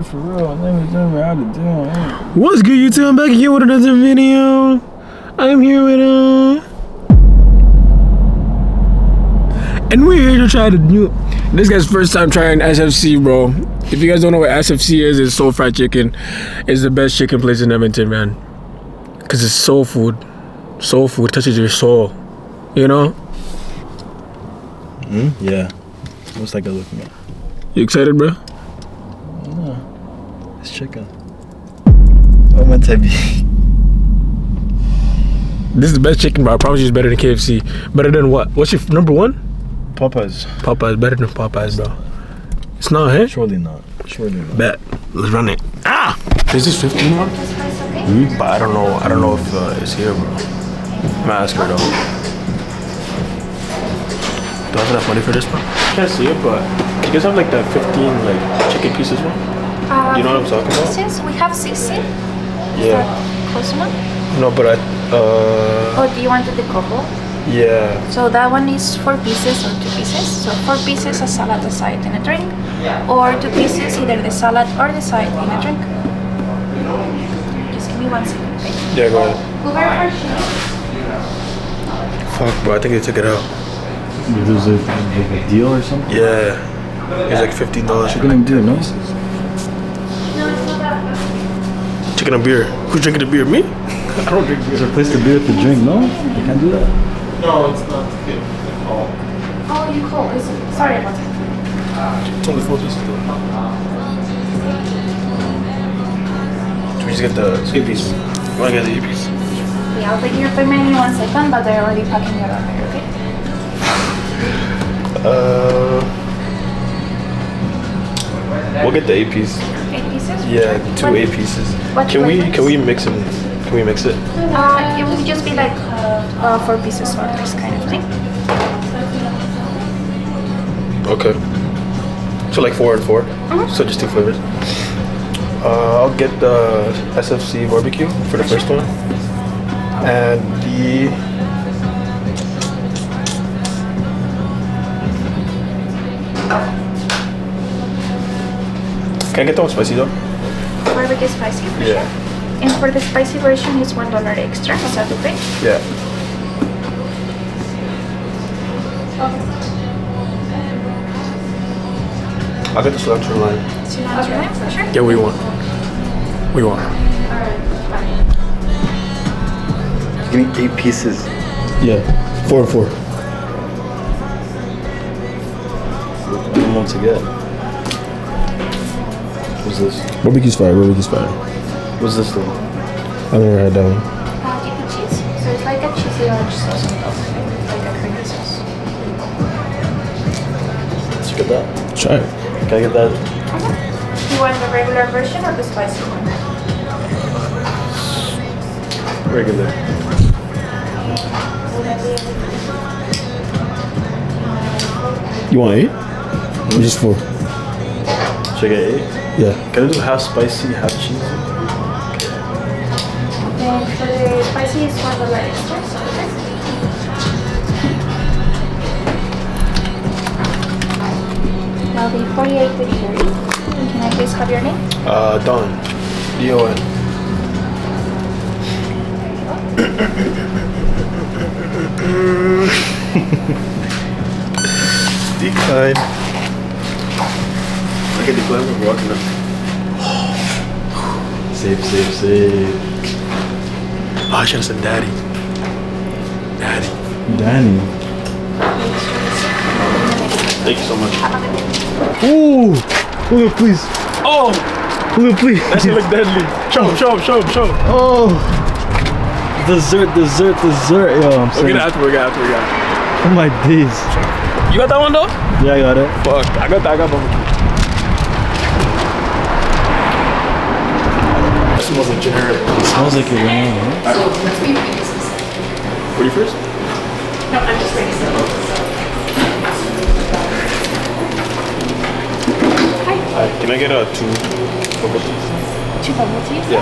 For real, niggas tell me how to do. What's good, YouTube? I'm back again with another video. I'm here with and we're here to try the new. This guy's first time trying SFC, bro. If you guys don't know what SFC is, it's Soul Fried Chicken. It's the best chicken place in Edmonton, man. Cause it's soul food. Soul food touches your soul. You know? Yeah. What's that guy looking at? You excited, bro? It's chicken. What am I type? This is the best chicken, bro. I promise you it's better than KFC. Better than what? What's your number one? Popeyes. Popeyes. Better than Popeyes, bro. It's not, hey? Surely not. Surely not. Bet. Let's run it. Ah! Is this 15 more? But I don't know if it's here, bro. I'm gonna ask her though. Do I have enough money for this, bro? I can't see it, but do you guys have like the 15 like chicken pieces one? You know what I'm talking about? Since we have 16. Yeah. Close enough? No, but Oh, do you want the combo? yeah. So that one is 4 pieces or 2 pieces. So 4 pieces, a salad, a side, and a drink. Or 2 pieces, either the salad or the side and a drink. Just give me 1 second, okay? Yeah, go ahead. Uber or Shein? Fuck, bro. I think they took it out. There's a deal or something? Yeah. It's like $15. Chicken and beer, no? No, it's not that. Chicken and beer. Who's drinking the beer? Me? I don't drink beer. Is there a place to beer with the drink? No? You can't do that? No, it's not. Oh, you called. Sorry about that. It's only 4 pieces though. Should we just get the 8 piece? You wanna get the 8 piece? Yeah, I'll take your payment in 1 second, but they're already packing your order, okay? We'll get the 8 piece. 8 pieces? Yeah, 2 What- 8 pieces. what Can we flavors? mix them? Can we mix it? It would just be like 4 pieces or this kind of thing. Okay. So like 4 and 4. So just 2 flavors. I'll get the SFC barbecue for the first one, and the Can I get that one spicy though? Barbecue spicy for Yeah. sure. And for the spicy version is $1 extra. Is that okay? Yeah. I'll get the cilantro line. Cilantro lime for sure. Yeah, what do you want? What do you want? Give me 8 pieces. Yeah, 4 and 4. What do you want to get? What's this? Barbecue's fire. Barbecue's fire. What's this though? I've never had that one. Chicken cheese. So it's like a cheesy orange sauce on top. Like a creamy sauce. Let's get that. Try it. Can I get that? You want the regular version or the spicy one? Regular. You want 8? Or just 4? Should I get 8? Yeah. Can I do half spicy, half cheesy? Then for the spicy is $1 extra. So okay. That'll be 48 with 30. And can I please have your name? Don. D-O-N. Decline. I can decline when we're walking up. Safe, safe, safe. Oh, I should have said daddy. Daddy. Danny. Thank you so much. Ooh! Look, please. Oh! Look, please. That shit look deadly. Show him, show him, show him, show him. Oh! Dessert, dessert, dessert. Yo, I'm We'll saying. get it after, we got it, we got it. Oh my days. You got that one though? Yeah, I got it. Fuck, I got barbecue. That smells like generic. It smells like it right now, huh? Were you first? No, I'm just ready. Alright, can I get 2 bubble teas? 2 bubble teas? Yeah.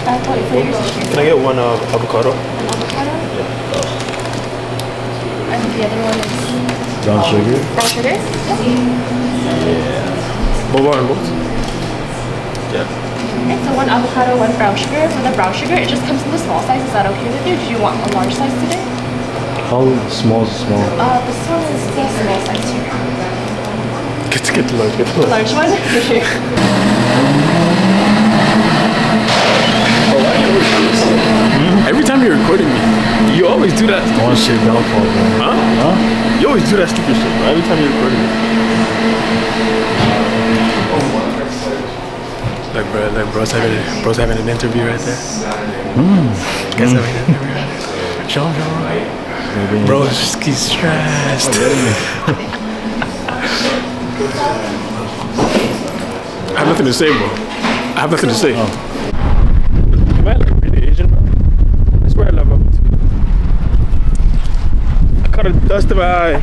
For yours is Can I get 1 avocado? an avocado. And the other one is Brown sugar. brown sugar. Boba and both? Yeah. Okay, so 1 avocado, 1 brown sugar. For the brown sugar, it just comes in the small size. Is that okay with you? Do you want a large size today? How small is small? This one is the small size here. Get the large. Get the The large one? Okay. Every time you're recording me, you always do that. I want to shave downfall, bro. Huh? You always do that stupid shit, bro. Every time you're recording me. Like bro's having an interview right there. Guys having an interview right there. Show him. Bro, he's stressed. I have nothing to say, bro. I have nothing to say. Am I like really Asian, bro? I swear I love bubble tea. I caught a dust in my eye.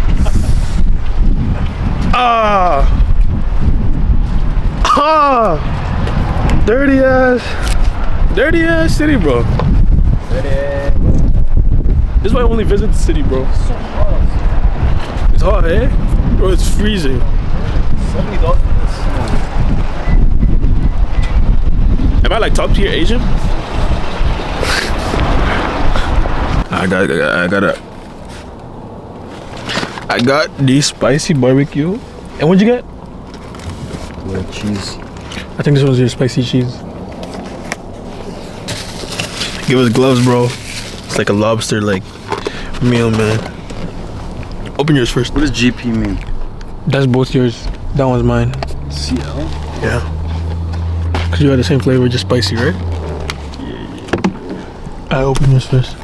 Dirty ass city, bro. This is why I only visit the city, bro. It's hot, eh? Bro, it's freezing. Am I like top tier Asian? I got the spicy barbecue. And what'd you get? With cheese. I think this was your spicy cheese. Give us gloves, bro. It's like a lobster like meal, man. Open yours first. What does GP mean? That's both yours. That one's mine. CL? Yeah. Cause you had the same flavor, just spicy, right? Yeah. I open yours first.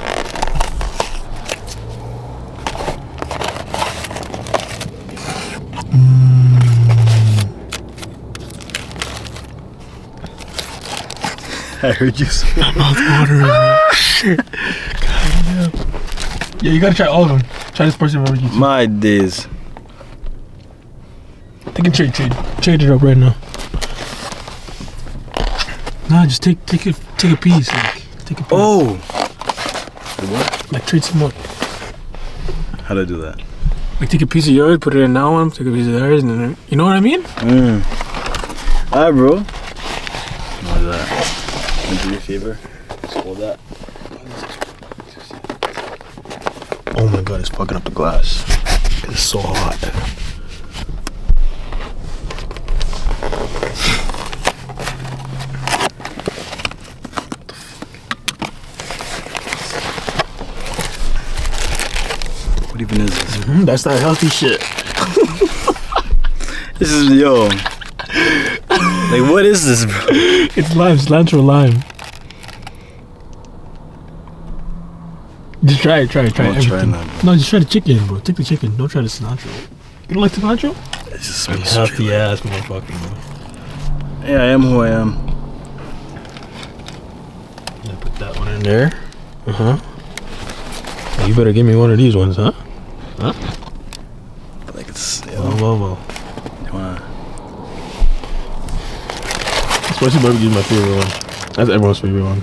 I heard you say. My mouth watering. Shit. God damn. Yeah, you gotta try all of them. Try this person barbecue too. My days. They can trade it up right now. Nah, just take a piece. Like, take a piece. Oh. What? Like trade some more. How do I do that? Like take a piece of yours, put it in that one, take a piece of theirs, and then you know what I mean? Alright, bro. What is that? Can you do me a favor? Just hold that. Oh my god, it's fucking up the glass. It's so hot. What even is this? That's not healthy shit. This is, yo. Like, what is this, bro? It's lime, cilantro lime. Just try it. I'm not everything. trying that, bro. No, just try the chicken, bro. Take the chicken. Don't try the cilantro. You don't like cilantro? It just smells Healthy straight. ass motherfucker, bro. Yeah, I am who I am. Yeah, put that one in there. You better give me one of these ones, huh? But like, it's, yo. Well. You wanna... Spicy barbecue is my favorite one. That's everyone's favorite one.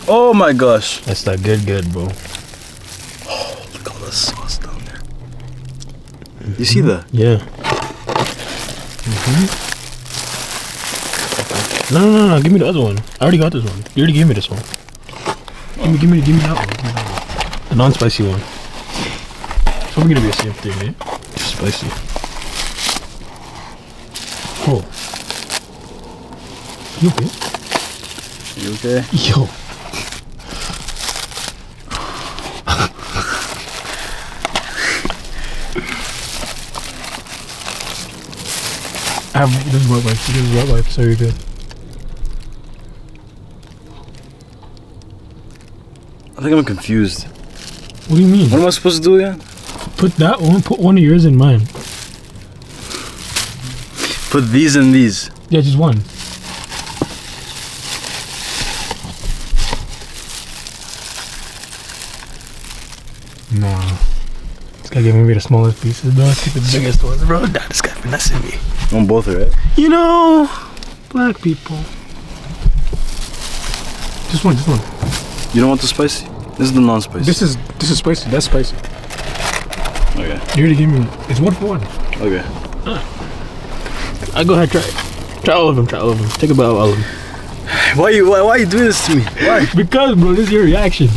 Oh my gosh. That's that good, bro. Oh, look at all the sauce down there. You see that? Yeah. No. Give me the other one. I already got this one. You already gave me this one. Give me that one. The non-spicy one. It's probably gonna be the same thing, eh? Just spicy. Oh. You okay? You okay? Yo. I have this is wet wipe, so you're good. I think I'm confused. What do you mean? What am I supposed to do again? Put that one, put one of yours in mine. Put these in these. Yeah, just one. No. This guy giving me the smallest pieces, bro. Take the biggest ones, bro. Nah, this guy finessing me. On both, right? You know, black people. Just one. You don't want the spicy? This is the non-spicy. This is spicy. That's spicy. Okay. You already gave me. It's 1 for 1. Okay. I go ahead, try it. Try all of them. Take a bite of all of them. Why are you doing this to me? Why? Because, bro, this is your reaction.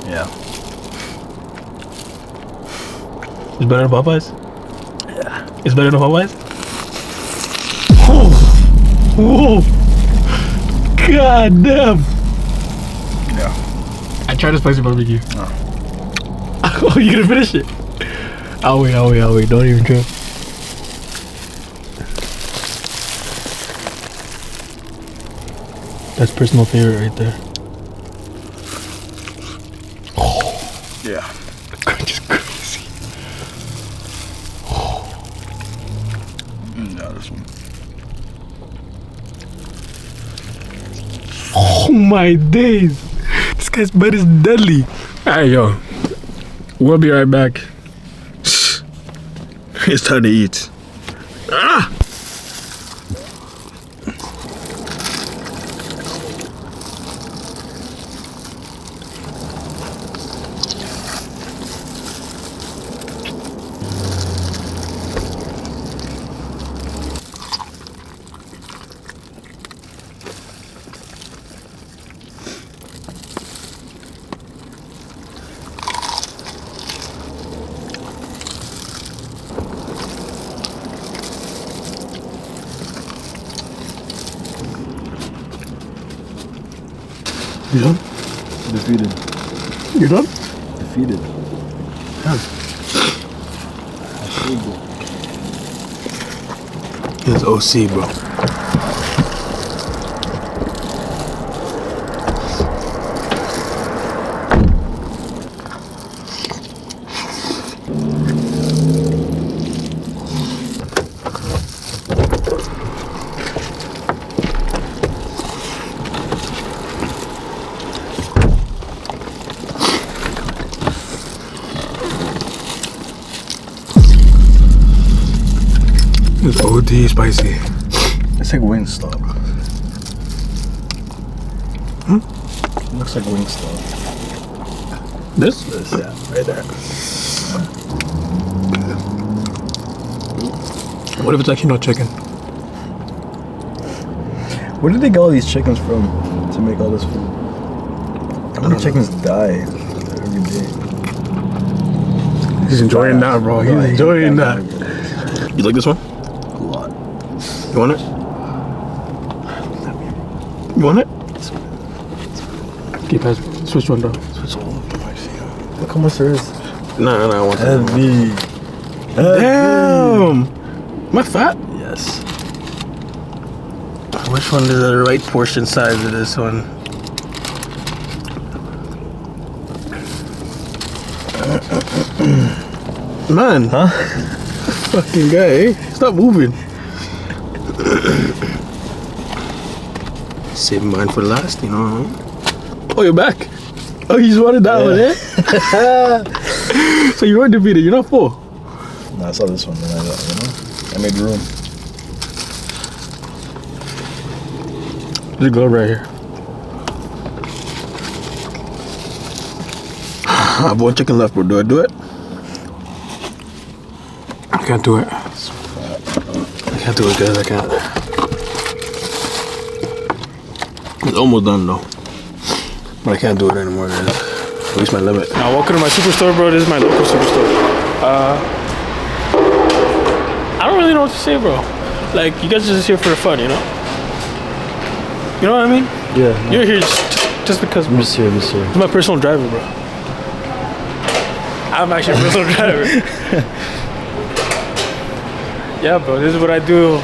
Yeah. It's better than Popeyes? Yeah. It's better than Popeyes? Oh! Whoa! God damn! Yeah. I tried the spicy barbecue. Oh. Oh, you gonna finish it? I'll wait. Don't even trip. That's personal favorite right there. Yeah. The crunch is crazy. No, this one. Oh my days! This guy's bed is deadly. Alright, yo. We'll be right back. It's time to eat. Ah! You done? Defeated. You done? Defeated. It's OC, bro. It's OD spicy. It's like Wingstop. Looks like Wingstop. This? Yeah, right there. What if it's actually not chicken? Where did they get all these chickens from to make all this food? How many chickens die every day? He's enjoying that, bro. He's enjoying that. You like this one? A lot. You want it? You want it? Okay, pass. Switch one down. It's all over my feet. Look how much there is. No, I want that. Heavy. Damn! Am I fat? Yes. Which one is the right portion size of this one? Man, Huh? fucking guy, stop moving. Save mine for last, you know. Oh, you're back. Oh, you just wanted that one, eh? So you weren't defeated. You're not full. No, I saw this one and I made room. There's a glove right here. I have one chicken left, bro. Do I do it? I can't do it. I can't do it, guys. I can't. It's almost done, though. But I can't do it anymore, guys. At least my limit. Now, welcome to my superstore, bro. This is my local superstore. I don't really know what to say, bro. Like, you guys are just here for the fun, you know? You know what I mean? Yeah. No. You're here just because, bro. I'm just here. He's my personal driver, bro. I'm actually a personal driver. Yeah, bro, this is what I do.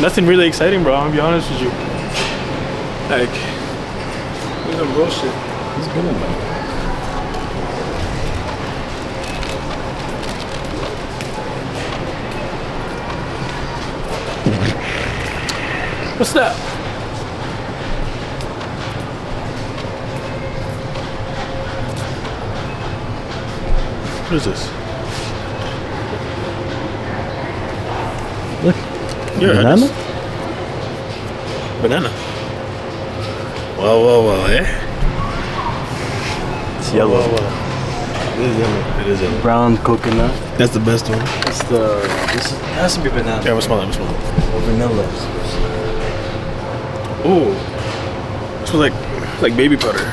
Nothing really exciting, bro. I'm gonna be honest with you. Like, this is some real shit. He's good in that. What's that? What is this? Look. Yeah, Banana? Banana. Well, eh? It's yellow. It is yellow. It is yellow. Brown coconut. That's the best one. It's this it has to be banana. Yeah, what's smell it? Or vanilla. Ooh. It smells like baby butter.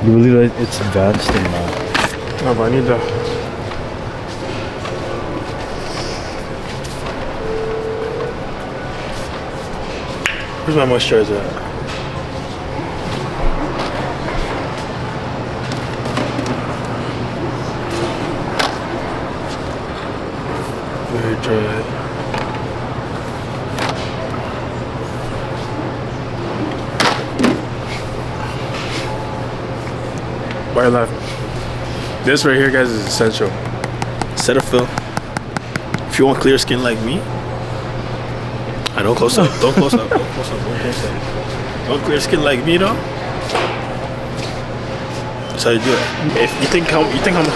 You believe that it's advanced or not? No, but I need the. Where's my moisturizer at? Very dry. Why are you laughing? This right here, guys, is essential. Cetaphil. If you want clear skin like me, I don't close up. Don't close up. Don't close up. Don't close up. Want clear skin like me, though? That's how you do it. If you think how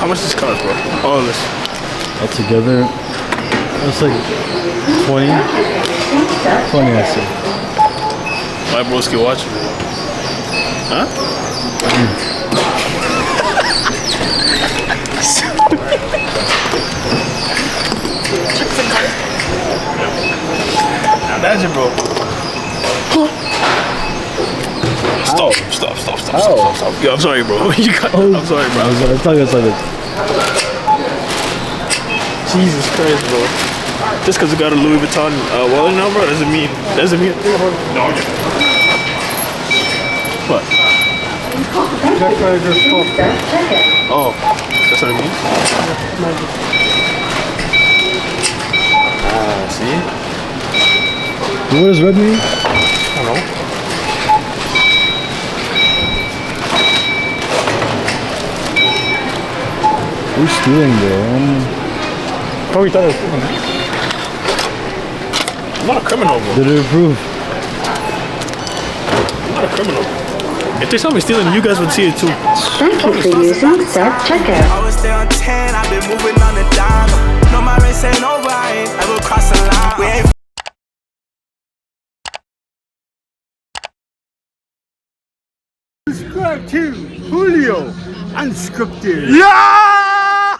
much this costs, bro? All of this. Altogether, it's like 20. 20, I see. My bros can watch me. Huh? Imagine, bro. Stop. Yo, I'm sorry, bro. I'm sorry, bro. I thought it was like this. Jesus Christ, bro. Just because we got a Louis Vuitton wallet now, bro, doesn't mean. No. What? Oh, that's what it means? See? What does red mean? I don't know. Who's stealing, bro? Probably thought it was criminal. I'm not a criminal, bro. Did it approve? I'm not a criminal. If they saw me stealing, you guys would see it too. Thank you for using self-checkout. I was there on 10, I've been moving on the dime. No, my race ain't over, I ain't ever cross the line. We ain't Subscribe to Julio Unscripted. Yes!